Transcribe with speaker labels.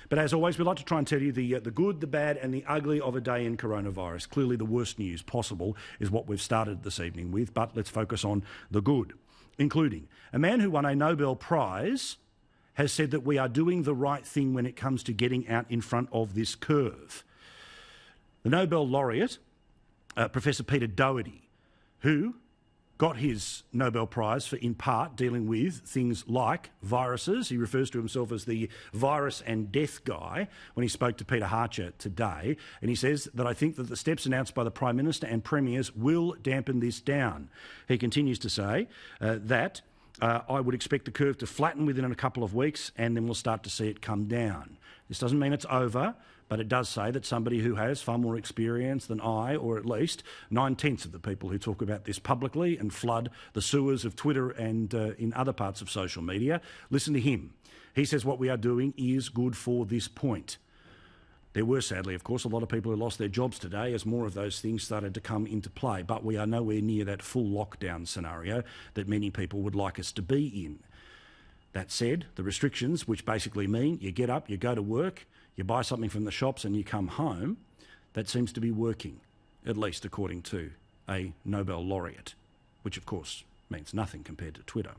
Speaker 1: But as always, we like to try and tell you the good, the bad and the ugly of a day in coronavirus. Clearly the worst news possible is what we've started this evening with, but let's focus on the good, including a man who won a Nobel Prize has said that we are doing the right thing when it comes to getting out in front of this curve. The Nobel Laureate, Professor Peter Doherty, who got his Nobel Prize for, in part, dealing with things like viruses. He refers to himself as the virus and death guy when he spoke to Peter Harcher today. And he says that I think that the steps announced by the Prime Minister and Premiers will dampen this down. He continues to say that I would expect the curve to flatten within a couple of weeks and then we'll start to see it come down. This doesn't mean it's over, but it does say that somebody who has far more experience than I, or at least 9/10 of the people who talk about this publicly and flood the sewers of Twitter and in other parts of social media, listen to him. He says what we are doing is good for this point. There were, sadly, of course, a lot of people who lost their jobs today as more of those things started to come into play, but we are nowhere near that full lockdown scenario that many people would like us to be in. That said, the restrictions, which basically mean you get up, you go to work, you buy something from the shops and you come home, that seems to be working, at least according to a Nobel Laureate, which of course means nothing compared to Twitter.